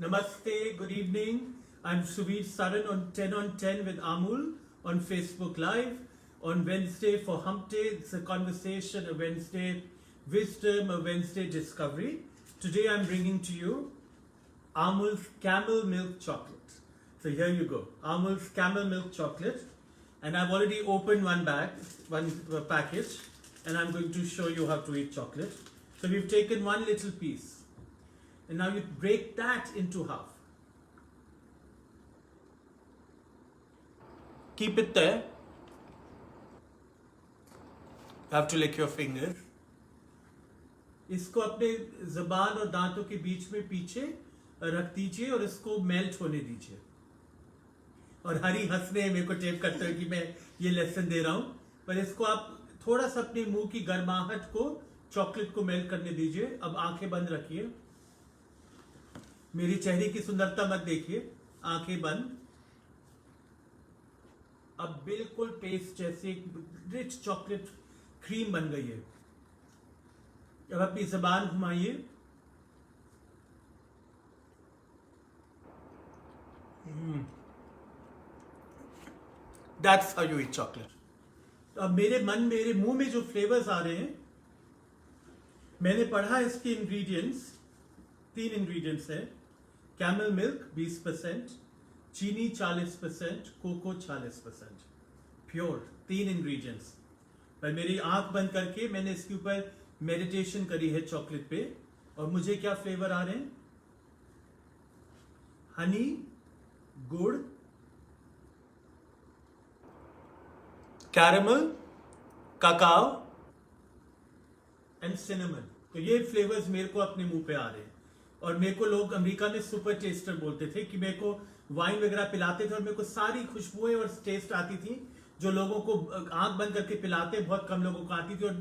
Namaste, good evening. I'm Suvir Saran on 10 on 10 with Amul on Facebook Live. On Wednesday for Hump Day, it's a conversation, a Wednesday wisdom, a Wednesday discovery. Today I'm bringing to you Amul's Camel Milk Chocolate. So here you go, Amul's Camel Milk Chocolate. And I've already opened one package, and I'm going to show you how to eat chocolate. So we've taken one little piece. And now you break that into half. Keep it there. You have to lick your fingers. इसको अपने ज़बान और दांतों के बीच में पीछे रख दीजिए और इसको मेल्ट होने दीजिए. और हरी हंसने मेरे को टेप करते हुए कि मैं ये लेसन दे रहा हूं, पर इसको आप थोड़ा सा अपने मुंह की गर्माहट को चॉकलेट को मेल्ट करने दीजिए. अब आंखें बंद रखिए. मेरी चेहरे की सुंदरता मत देखिए, आंखें बंद. अब बिल्कुल पेस्ट जैसे रिच चॉकलेट क्रीम बन गई है. अब अपनी जबान घुमाइए. That's how you eat chocolate. अब मेरे मुंह में जो फ्लेवर्स आ रहे हैं, मैंने पढ़ा इसके इंग्रेडिएंट्स. 3 इंग्रेडिएंट्स है. कैमल मिल्क 20%, चीनी 40%, कोको 40%. Pure 3 ingredients. पर मेरी आंख बंद करके मैंने इसके ऊपर मेडिटेशन करी है चॉकलेट पे. और मुझे क्या फ्लेवर आ रहे हैं? हनी, गुड़, कैरेमल, काकाओ एंड सिनेमन. तो ये फ्लेवर्स मेरे को अपने मुंह पे आ रहे हैं. और मेरे को लोग अमेरिका में सुपर टेस्टर बोलते थे कि मेरे को वाइन वगैरह पिलाते थे और मेरे को सारी खुशबुएं और टेस्ट आती थी जो लोगों को आंख बंद करके पिलाते बहुत कम लोगों को आती थी. और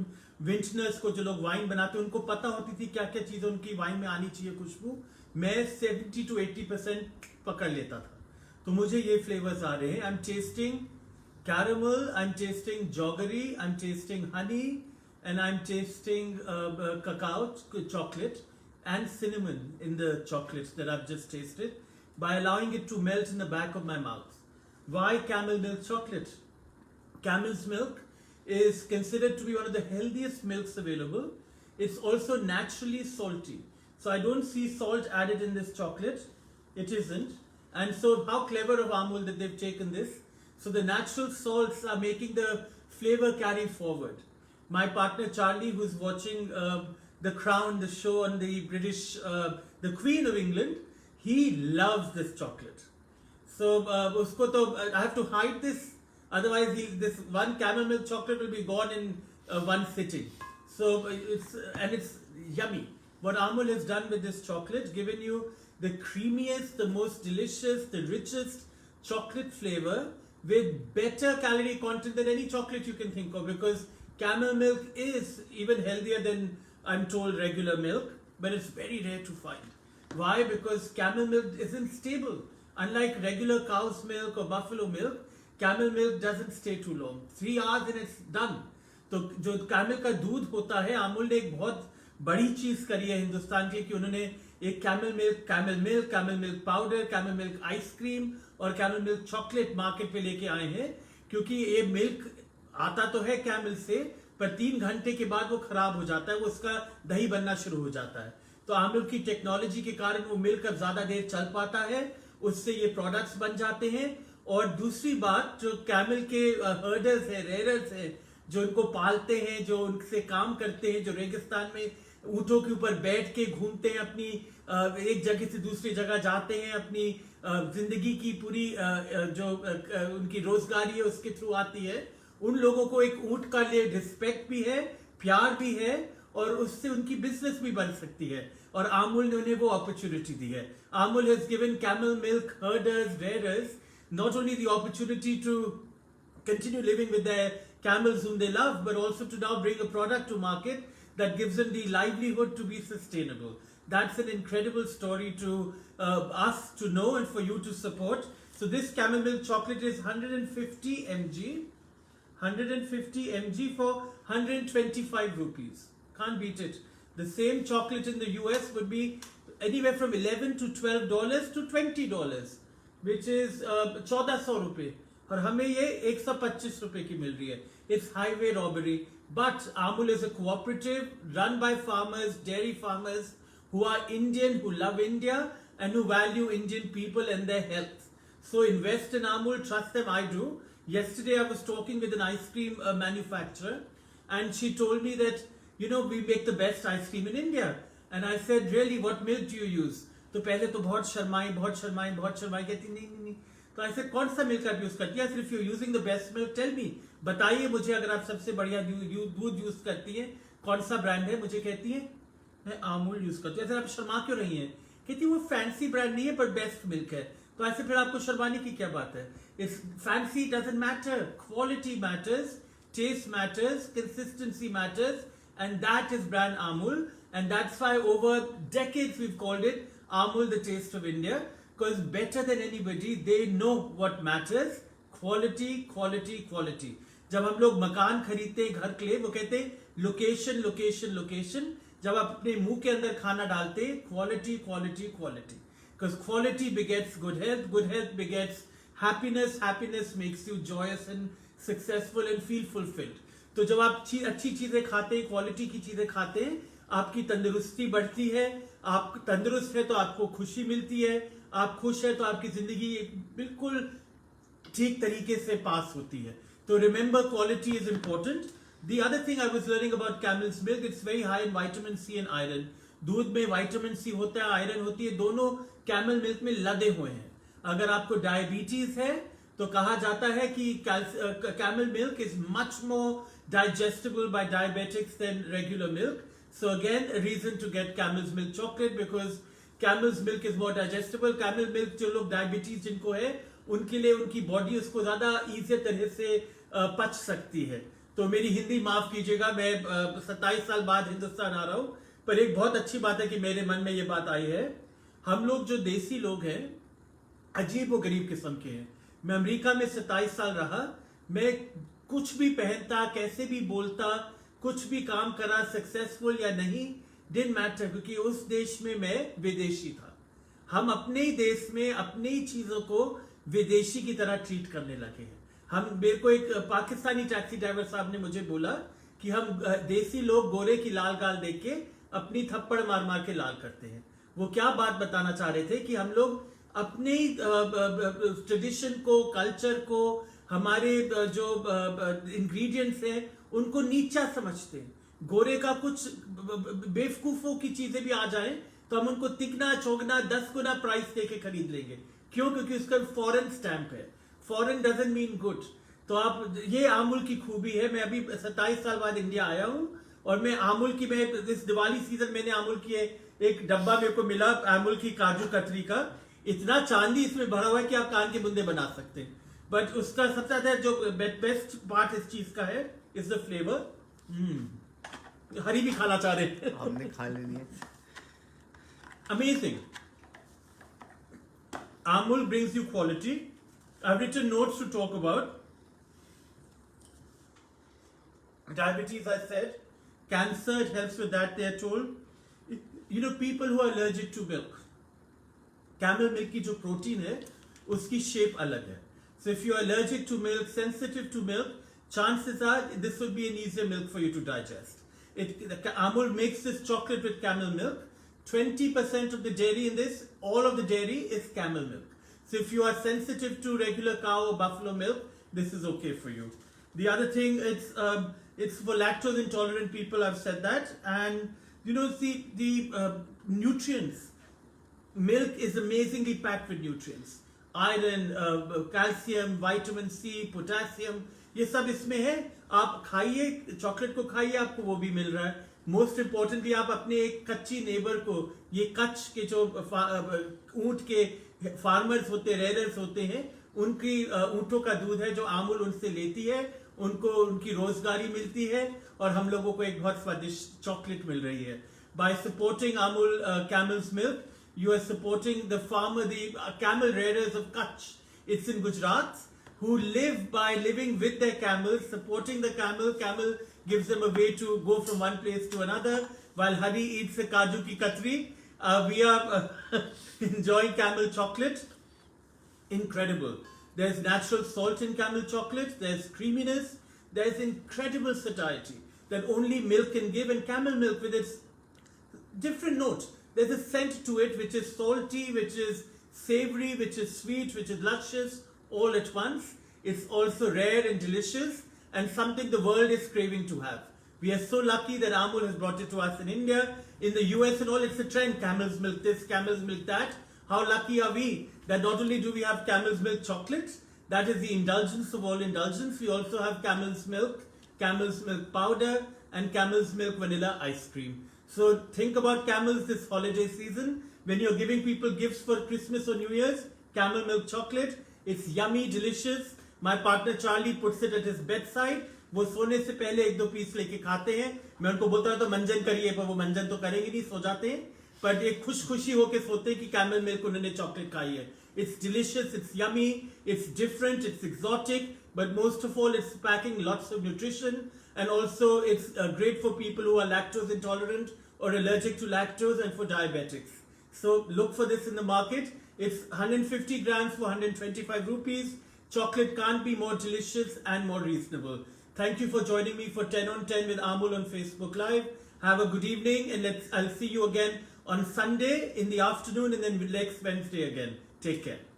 विंटनर्स को जो लोग वाइन बनाते उनको पता होती थी क्या क्या चीजें उनकी वाइन में आनी चाहिए खुशबू. मैं 70 to 80% पकड़ लेता था. तो मुझे ये फ्लेवर्स आ रहे हैं. I am testing caramel, I'm tasting jaggery, I'm tasting honey, and I'm tasting cacao chocolate and cinnamon in the chocolates that I've just tasted by allowing it to melt in the back of my mouth. Why camel milk chocolate? Camel's milk is considered to be one of the healthiest milks available. It's also naturally salty. So I don't see salt added in this chocolate. It isn't. And so how clever of Amul that they've taken this. So the natural salts are making the flavor carry forward. My partner Charlie, who's watching The Crown, the show on the British, the Queen of England, he loves this chocolate. So usko to, I have to hide this, otherwise this one camel milk chocolate will be gone in one sitting. So it's yummy. What Amul has done with this chocolate, given you the creamiest, the most delicious, the richest chocolate flavor with better calorie content than any chocolate you can think of, because camel milk is even healthier than, I'm told, regular milk, but it's very rare to find. Why? Because camel milk isn't stable. Unlike regular cow's milk or buffalo milk, camel milk doesn't stay too long. 3 hours and it's done. तो जो camel का दूध होता है, अमूल ने एक बहुत बड़ी चीज करी है हिंदुस्तान के, कि उन्होंने एक camel milk powder, camel milk ice cream और कैमल मिल्क चॉकलेट मार्केट पे लेके आए हैं. क्योंकि ये मिल्क आता तो है कैमल से, पर 3 घंटे के बाद वो खराब हो जाता है, वो उसका दही बनना शुरू हो जाता है. तो आमूल की टेक्नोलॉजी के कारण वो मिल्क अब ज्यादा देर चल पाता है, उससे ये प्रोडक्ट्स बन जाते हैं. और दूसरी बात, जो कैमल के हर्डर्स है, रेयरर्स है, जो इनको पालते हैं, जो उनसे काम करते हैं, जो रेगिस्तान में ऊंटों के ऊपर बैठ के घूमते हैं, अपनी एक जगह से दूसरी जगह जाते हैं, अपनी जिंदगी की पूरी जो उनकी रोजगारी है उसके थ्रू आती है, उन लोगों को एक ऊंट का लिए रिस्पेक्ट भी है, प्यार भी है, और उससे उनकी बिजनेस भी बन सकती है. और आमूल ने उन्हें वो अपॉर्चुनिटी दी है. आमूल has given camel milk herders, rearers not only the opportunity to continue living with their camels whom they love, but also to now bring a product to market that gives them the livelihood to be sustainable. That's an incredible story to us to know and for you to support. So this camel milk chocolate is 150 mg, 150 mg for 125 rupees. Can't beat it. The same chocolate in the US would be anywhere from $11 to $12 to $20, which is 1400 रुपए, और हमें ये 125 रुपए की मिल रही है. It's highway robbery. But Amul is a cooperative run by farmers, dairy farmers who are Indian, who love India and who value Indian people and their health. So invest in Amul, trust them, I do. Yesterday I was talking with an ice cream manufacturer, and she told me that, you know, we make the best ice cream in India. And I said, really, what milk do you use? तो पहले तो बहुत शर्माई, कहती नहीं. तो I said, कौन सा milk आप यूज करती है? If you're using the best milk, tell me. बताइए मुझे, अगर आप सबसे बढ़िया दूध यूज करती हैं, कौन सा ब्रांड है? मुझे कहती है मैं अमूल यूज करती हूँ. आप शर्मा क्यों रही हैं? कहती वो फैंसी ब्रांड नहीं है, पर बेस्ट मिल्क है. तो ऐसे फिर आपको शर्माने की क्या बात है? It's fancy doesn't matter, quality matters, taste matters, consistency matters, and that is brand Amul, and that's why over decades we've called it Amul, the taste of India, because better than anybody they know what matters. Quality, quality, quality. जब हम लोग मकान खरीदते हैं घर के लिए, वो कहते हैं लोकेशन, लोकेशन, लोकेशन. जब आप अपने मुंह के अंदर खाना डालते हैं, quality, quality, quality. Because quality begets good health begets happiness, happiness makes you joyous and successful and feel fulfilled. तो जब आप अच्छी चीजें खाते हैं, क्वालिटी की चीजें खाते हैं, आपकी तंदुरुस्ती बढ़ती है. आप तंदुरुस्त है तो आपको खुशी मिलती है. आप खुश है तो आपकी जिंदगी बिल्कुल ठीक तरीके से पास होती है. तो remember, quality is important. The other thing I was learning about camel's milk, it's very high in vitamin C and iron. दूध में विटामिन सी होता है, आयरन होती है, दोनों कैमल मिल्क में लदे हुए हैं. अगर आपको डायबिटीज है तो कहा जाता है कि camel milk is much more digestible by diabetics than regular milk. So again, a reason to get camel's milk chocolate, because camel's milk is more digestible. Camel milk जो लोग डायबिटीज जिनको है, उनके लिए उनकी बॉडी उसको ज्यादा इजी तरह से पच सकती है. तो मेरी हिंदी माफ कीजिएगा, मैं 27 साल बाद हिंदुस्तान आ रहा हूं, पर एक बहुत अच्छी बात है कि मेरे मन में ये बात आई है. हम लोग जो देसी लोग हैं, अजीब व गरीब किस्म के हैं. मैं अमेरिका में 27 साल रहा. मैं कुछ भी पहनता, कैसे भी बोलता, कुछ भी काम करा, सक्सेसफुल या नहीं, डिडंट मैटर, क्योंकि उस देश में मैं विदेशी था. हम अपने ही देश में अपनी ही चीजों को विदेशी की तरह ट्रीट करने लगे हैं. मेरे को एक पाकिस्तानी टैक्सी ड्राइवर साहब ने मुझे बोला कि हम देसी लोग गोरे की लाल गाल देख के अपनी थप्पड़ मार मार के लाल करते हैं. वो क्या बात बताना चाह रहे थे कि हम लोग अपने ट्रेडिशन को, कल्चर को, हमारे जो इंग्रेडिएंट्स हैं उनको नीचा समझते हैं. गोरे का कुछ बेवकूफों की चीजें भी आ जाएं तो हम उनको तिगना चौगना 10 गुना प्राइस देके खरीद लेंगे. क्यों? क्योंकि उसका फॉरेन स्टैंप है. Foreign doesn't mean good. तो आप, ये आमुल की खूबी है. मैं अभी 27 साल बाद इंडिया आया हूं, और मैं आमुल की, मैं इस दिवाली सीजन मैंने आमुल की एक डब्बा मेरे को मिला आमुल की काजू कतरी का. इतना चांदी इसमें भरा हुआ है कि आप कान के बुंदे बना सकते हैं. बट उसका सबसे ज्यादा जो बेस्ट पार्ट इस चीज का है इज द फ्लेवर. हरी भी खाना चाह रहे हैं, हमने खा लेनी है. Amazing. Amul brings you quality. I've written notes to talk about. Diabetes, I said. Cancer, it helps with that, they're told. You know, people who are allergic to milk. Camel milk की जो protein है, उसकी shape अलग है. So if you're allergic to milk, sensitive to milk, chances are this will be an easier milk for you to digest. Amul makes this chocolate with camel milk. 20% of the dairy in this, all of the dairy is camel milk. So if you are sensitive to regular cow or buffalo milk, this is okay for you. The other thing, it's for lactose intolerant people, I've said that. And you know, see, the nutrients, milk is amazingly packed with nutrients. Iron, calcium, vitamin C, potassium, ये सब इसमें है. आप खाइए, chocolate को खाइए, आपको वो भी मिल रहा है. मोस्ट इंपॉर्टेंटली, आप अपने एक कच्ची नेबर को, ये कच्छ के जो ऊंट के फार्मर्स होते, रेयरर्स होते हैं, उनकी ऊंटों का दूध है जो आमुल उनसे लेती है, उनको उनकी रोजगारी मिलती है, और हम लोगों को एक बहुत स्वादिष्ट चॉकलेट मिल रही है. By supporting Amul camel's milk, you are supporting the farmer, the camel rearers of Kutch. It's in Gujarat, who live by living with their camels, supporting the camel. Camel gives them a way to go from one place to another, while Hari eats a kaju ki katri, We are enjoying Camel chocolate. Incredible. There's natural salt in Camel chocolate. There's creaminess. There's incredible satiety that only milk can give. And Camel milk with its different note. There's a scent to it which is salty, which is savory, which is sweet, which is luscious all at once. It's also rare and delicious and something the world is craving to have. We are so lucky that Amul has brought it to us in India. In the US and all, it's a trend. Camel's milk this, camel's milk that. How lucky are we that not only do we have camel's milk chocolate, that is the indulgence of all indulgence, we also have camel's milk powder, and camel's milk vanilla ice cream. So think about camels this holiday season. When you're giving people gifts for Christmas or New Year's, camel milk chocolate, it's yummy, delicious. My partner Charlie puts it at his bedside. वो सोने से पहले एक दो piece लेके खाते हैं. मैं उनको बोलता हूँ तो मंजन करिए, पर वो मंजन तो करेंगे नहीं, सो जाते हैं. पर एक खुशी होके सोते हैं कि कैमल मिल्क उन्होंने चॉकलेट खाई है. It's delicious, it's yummy, it's different, it's exotic, but most of all it's packing lots of nutrition, and also it's great for people who are lactose intolerant or allergic to lactose and for diabetics. So look for this in the market. It's 150 grams for 125 rupees. Chocolate can't be more delicious and more reasonable. Thank you for joining me for 10 on 10 with Amul on Facebook Live. Have a good evening, and I'll see you again on Sunday in the afternoon and then next Wednesday again. Take care.